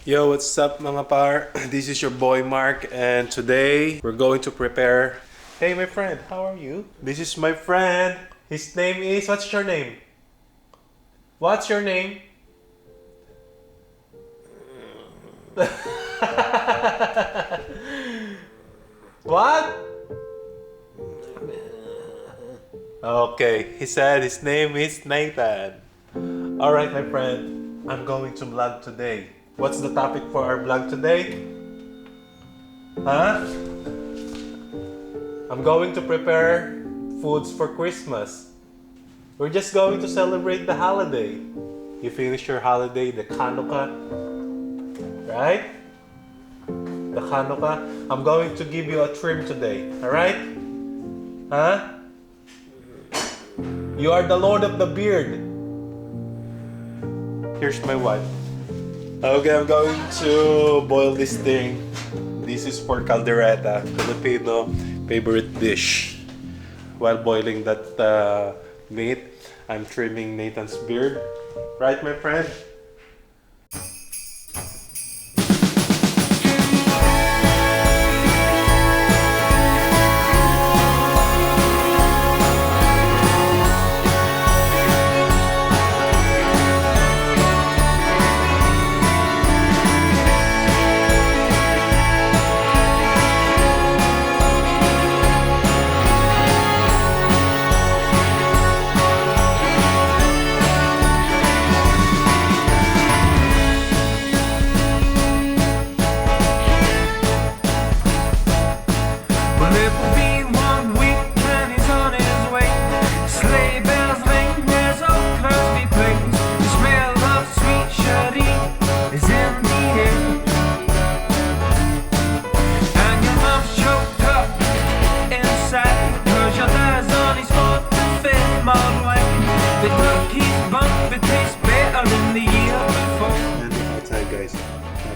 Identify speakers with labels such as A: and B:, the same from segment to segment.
A: Yo, what's up mga par? This is your boy Mark and today we're going to prepare... Hey my friend, how are you? This is my friend. His name is... What's your name? What's your name? What? Okay, he said his name is Nathan. Alright my friend, I'm going to vlog today. What's the topic for our vlog today? Huh? I'm going to prepare foods for Christmas. We're just going to celebrate the holiday. You finish your holiday, the Hanukkah, right? The Hanukkah. I'm going to give you a trim today, alright? Huh? You are the Lord of the beard. Here's my wife. Okay, I'm going to boil this thing. This is for caldereta, Filipino favorite dish. While boiling that meat, I'm trimming Nathan's beard. Right, my friend?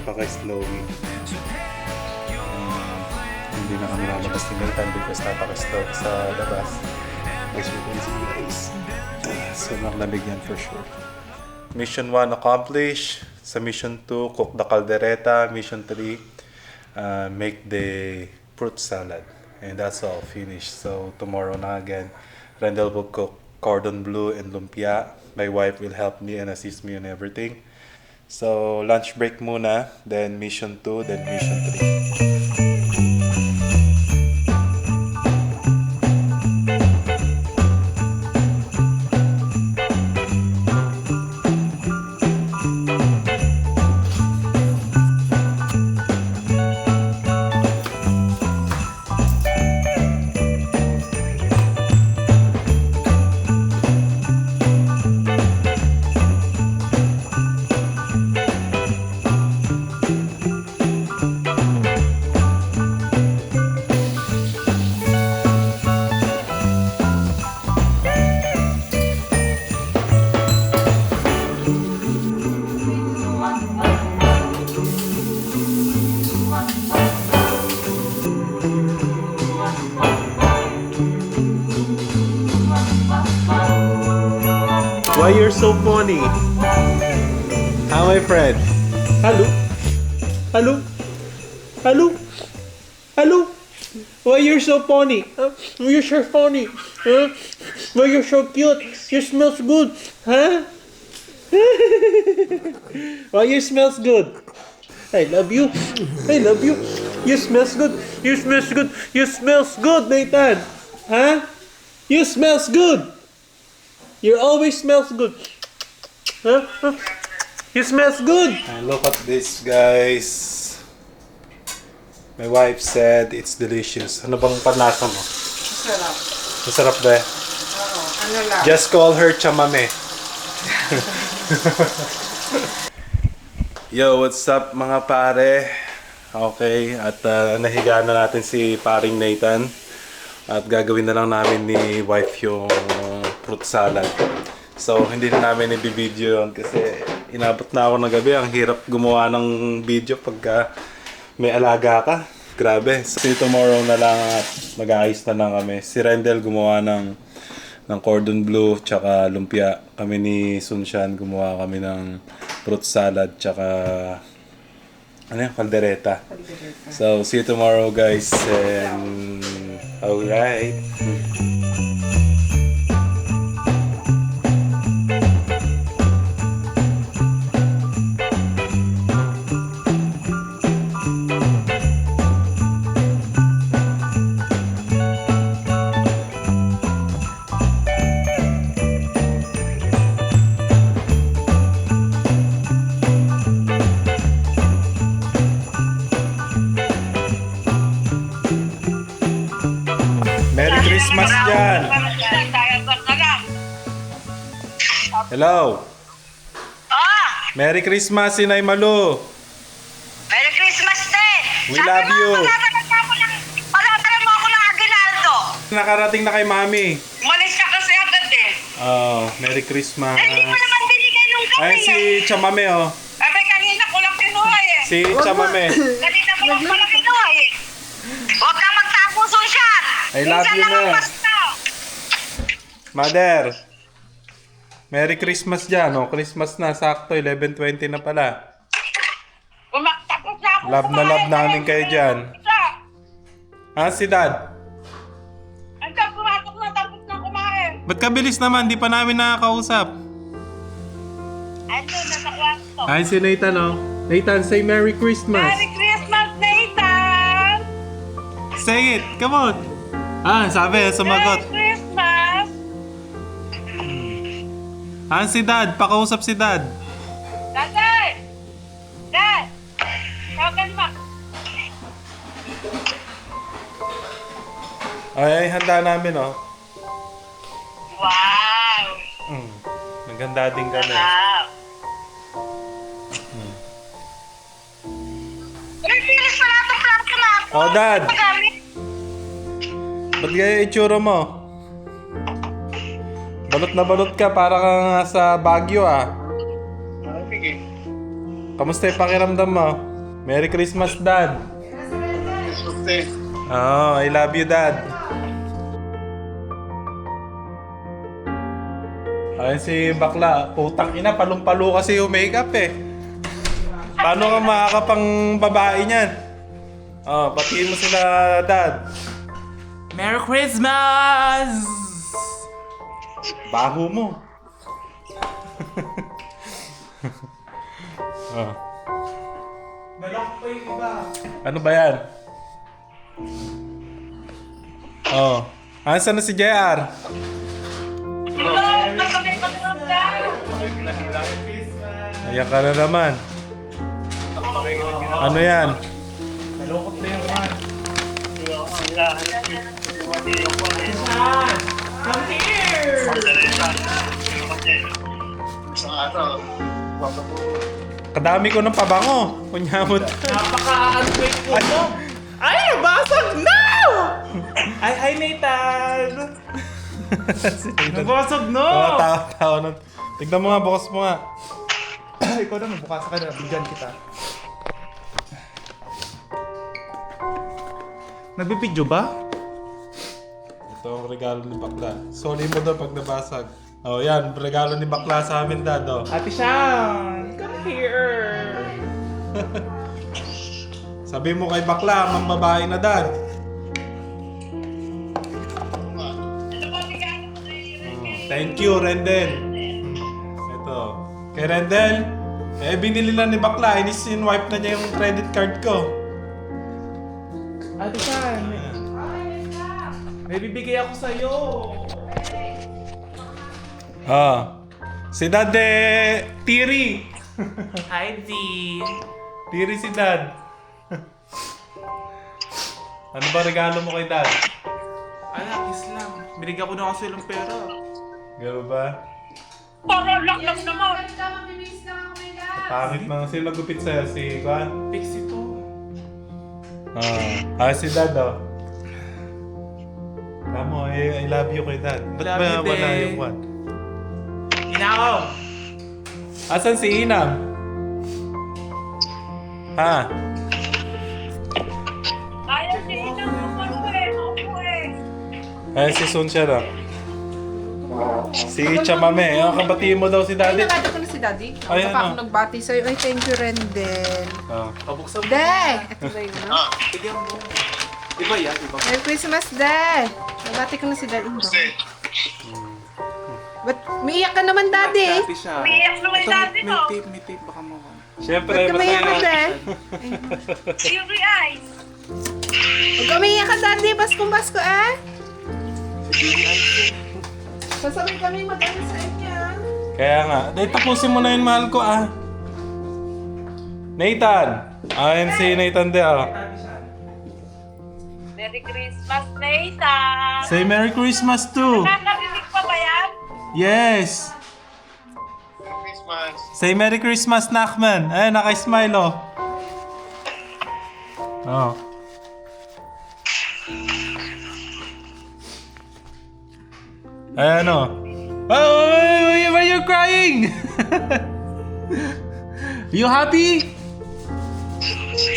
A: Napaka-snowy. Hindi na kami lalabas ni Nathan because napaka-snow sa labas. Guys, we're going to see guys. So, nakalamig yan for sure. Mission 1 accomplished. Sa mission 2, cook the caldereta. Mission 3, make the fruit salad. And that's all finished. So, tomorrow na again. Rendell will cook cordon bleu and lumpia. My wife will help me and assist me on everything. So, lunch break muna, then mission 2, then mission 3. Why you're so funny? How my friend? Hello? Hello? Hello? Hello? Why you're so funny? You're so funny. Huh? Why you're so cute? You smells good. Huh? Why you smells good? I love you. I love you. You smells good. You smells good. You smells good, Nathan. Huh? You smells good. You always smells good. Huh? You smells good. And look at this, guys. My wife said it's delicious. Ano bang panlasa mo?
B: Masarap.
A: Masarap ba?
B: Oo. Ano lang?
A: Just call her chamame. Yo, what's up mga pare? Okay, at nahiga na natin si paring Nathan. At gagawin na lang namin ni wife yung fruit salad. So, hindi na namin i-video yun kasi inabot na ako ng gabi. Ang hirap gumawa ng video pagka may alaga ka. Grabe. So, tomorrow na lang at mag-aayos na lang kami. Si Rendell gumawa ng cordon bleu tsaka lumpia. Kami ni Sunshan gumawa kami ng fruit salad tsaka Ano yan? Caldereta. So, see you tomorrow, guys. And alright. Merry Christmas dyan! Hello! Merry Christmas, Inay Malu!
C: Merry Christmas din!
A: We love you.
C: Patatalan mo ako ng Aguinaldo!
A: Nakarating na kay Mami.
C: Umalis ka kasi agad eh.
A: Oh, Merry Christmas.
C: Hindi mo naman binigay nung gabi
A: Ayan si Chamame, oh.
C: Sabi kanina ko lang kinuha eh.
A: Si Chamame.
C: Kanina ko lang pala kinuha eh. Huwag kang magtago, Sunsyan!
A: I love
C: Minsan
A: you,
C: lang ang
A: Ma.
C: basta.
A: Mother. Merry Christmas dyan, oh. Christmas na, sakto. 11:20 na pala.
C: Tapos na ako
A: Love na love namin kayo dyan. Ha, si Dad?
C: Hanggang pumatok na tapos na kumain.
A: Ba't kabilis naman? Di pa namin nakakausap.
C: Ando, nasa kwarto.
A: Ay, si Nathan, oh. Nathan, say Merry Christmas.
C: Merry Christmas, Nathan!
A: Say it, come on. Ah, sabi, sumagot.
C: Merry Christmas!
A: Ah, si Dad, pakausap si Dad.
C: Tatay! Dad! Tawagan mo.
A: Ay, handa namin, oh.
C: Wow!
A: Naganda din kami.
C: Wow! Nagpilis pala itong plato na ako.
A: Oh, Dad.
C: Magamit.
A: Ba't gaya itsura mo? Balot na balot ka, para kang sa Baguio, ah. Kamusta yung pakiramdam mo? Merry Christmas, Dad. Oh, I love you, Dad. Ayun si Bakla, putang ina, palong-palo kasi yung makeup eh. Paano ka makakapang babae niyan? Oh, batiin mo sila, Dad.
D: Merry Christmas!
A: Baho mo. Oh.
D: Nalok pa yung iba.
A: Ano ba yan? Oh. Asan na si JR?
C: Hello! Magkamit pa naman ka.
A: Ayan ka na naman. Ano yan?
D: Nalokot na yung one. Saan? Come here!
A: Kadami ko ng pabango. Kunyamot.
D: Napaka-unquick ko mo. Ay, nabasag! No! Ay, Nathan! Nabasag, no!
A: Oh, tawa nun. Tignan mo nga, bukas mo nga.
D: Ikaw na, magbukas ka na. Bigyan kita. Nagbibidyo ba?
A: Ito ang regalo ni Bakla. Sorry mo daw pag nabasag. Oh, yan. Regalo ni Bakla sa amin, Dad. Oh.
D: Ate Sean, come here!
A: Sabi mo kay Bakla, mambabae na, Dad. Thank you, Rendel. Ito. Kay Rendel, binili lang ni Bakla. Inis-swipe na niya yung credit card ko.
D: Ate Sean, may bibigay ako sa'yo.
A: Ah. Si Dad Tiri.
D: Hi, D.
A: Tiri si Dad. Ano ba regalo mo kay Dad?
D: Ala, kiss lang. Binigyan ko na kasi ng pera.
A: Gano'n ba?
C: Para lang naman.
A: Pangit na. Sino nagupit sa'yo? Si Juan?
D: Fix ito.
A: Si Dad, oh. Tamo, I love you kay Dad. Ba't
D: Love
A: ba
D: you
A: wala
D: din.
A: yung Juan?
D: Ina ako!
A: Asan si Inam? Ha?
C: Ayaw si Inang ako eh.
A: Ayan si Sun siya, no? Si Chamame. Kabatiin mo daw si Daddy.
B: Nagkakita ko na si Daddy.
A: Ay,
B: Ako pa
A: ano?
B: ako nagbati sa'yo. Ay, thank you rin din.
D: Pabuksan mo.
B: Day! Ito ba yun, no?
D: Bigyan mo. Iba yan, iba.
B: Merry Christmas, Day! Nabati ko na si Daddy. Ba't umiiyak ka naman, Daddy?
D: Happy siya.
C: Umiiyak naman dati
D: May
C: to.
D: tape, may tape. Baka mo.
A: Siyempre,
B: Ba't ka umiiyak ka,
A: masaya.
B: Day?
C: Silver eyes.
B: Huwag ka umiiyak ka, Daddy. Paskong-pasko, eh? Sasabay kami mag-ano sa inyo.
A: Kaya nga. Dahil tapusin mo na yun, mahal ko, ah. Nathan! Ayan si Nathan de, ah.
C: Merry Christmas, Nathan.
A: Say Merry Christmas too!
C: Nakakarinig pa ba yan?
A: Yes!
E: Christmas.
A: Say Merry Christmas, Nachman! Ayan, naka-smile, oh. Oh. Ayan, oh. Oh, why are you crying? You happy?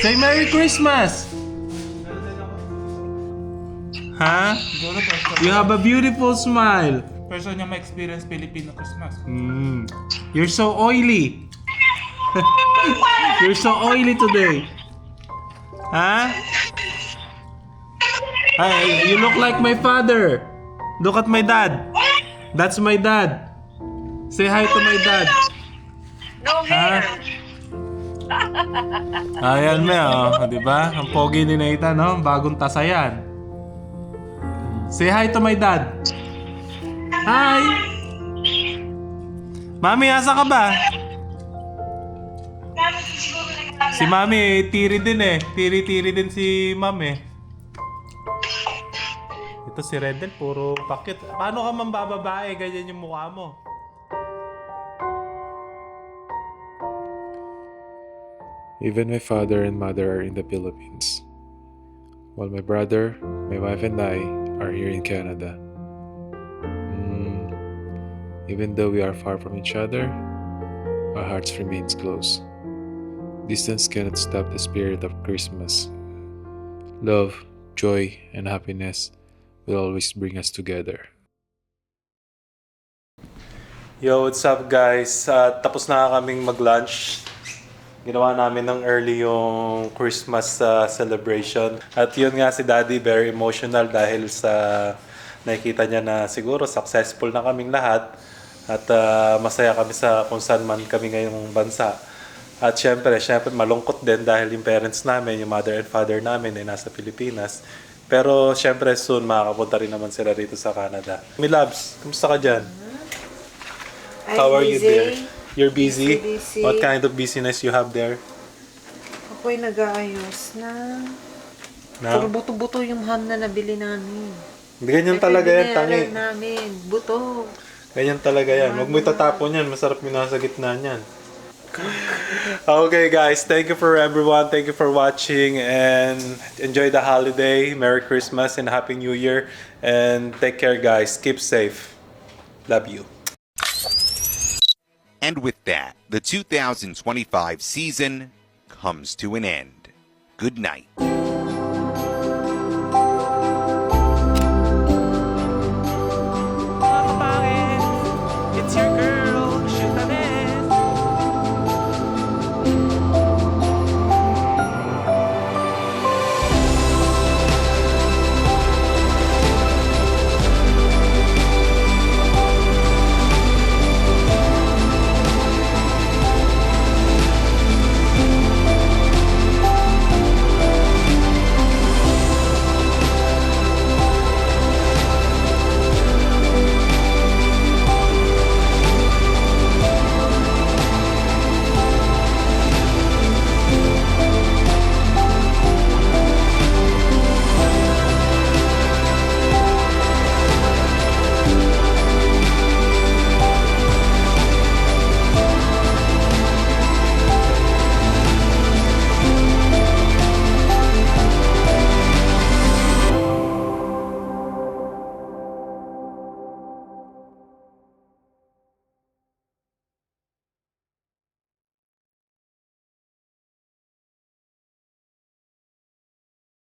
A: Say Merry Christmas! Huh? You have a beautiful smile.
D: First niya ma-experience Filipino Christmas.
A: You're so oily. You're so oily today. Huh? Hey, you look like my father. Look at my dad. That's my dad. Say hi to my dad.
C: No hair.
A: Ayan mo, oh. Di ba? Ang pogi ni Nathan, no? Bagong tasa yan. Say hi to my dad. Hi! Mami, asa ka ba? Si Mami, tiri din eh. Tiri-tiri din si Mami. Ito si Redel, puro pakit. Paano ka mambababae? Ganyan yung mukha mo.
F: Even my father and mother are in the Philippines, while my brother, my wife, and I are here in Canada. Even though we are far from each other, our hearts remains close. Distance cannot stop the spirit of Christmas. Love, joy, and happiness will always bring us together.
A: Yo, what's up guys? Tapos na kaming mag-lunch. Ginawa namin ng early yung Christmas celebration. At yun nga si Daddy, very emotional dahil sa nakikita niya na siguro successful na kaming lahat. At masaya kami sa kung saan man kami ngayong bansa. At syempre malungkot din dahil yung parents namin, yung mother and father namin ay nasa Pilipinas. Pero syempre soon makakapunta rin naman sila dito sa Canada. Mi Labs, kumusta ka dyan? How are you there? You're busy?
B: Busy.
A: What kind of busyness you have there?
B: Ako'y nag-aayos na.
A: No?
B: Puro buto-buto yung ham na nabili namin.
A: Ganyan talaga yan, tangi.
B: namin. Buto.
A: Ganyan talaga yan. Huwag mo itatapon yan. Masarap yung nasa gitna niyan. Okay guys, thank you for everyone. Thank you for watching and enjoy the holiday. Merry Christmas and Happy New Year. And take care guys. Keep safe. Love you.
G: And with that, the 2025 season comes to an end. Good night.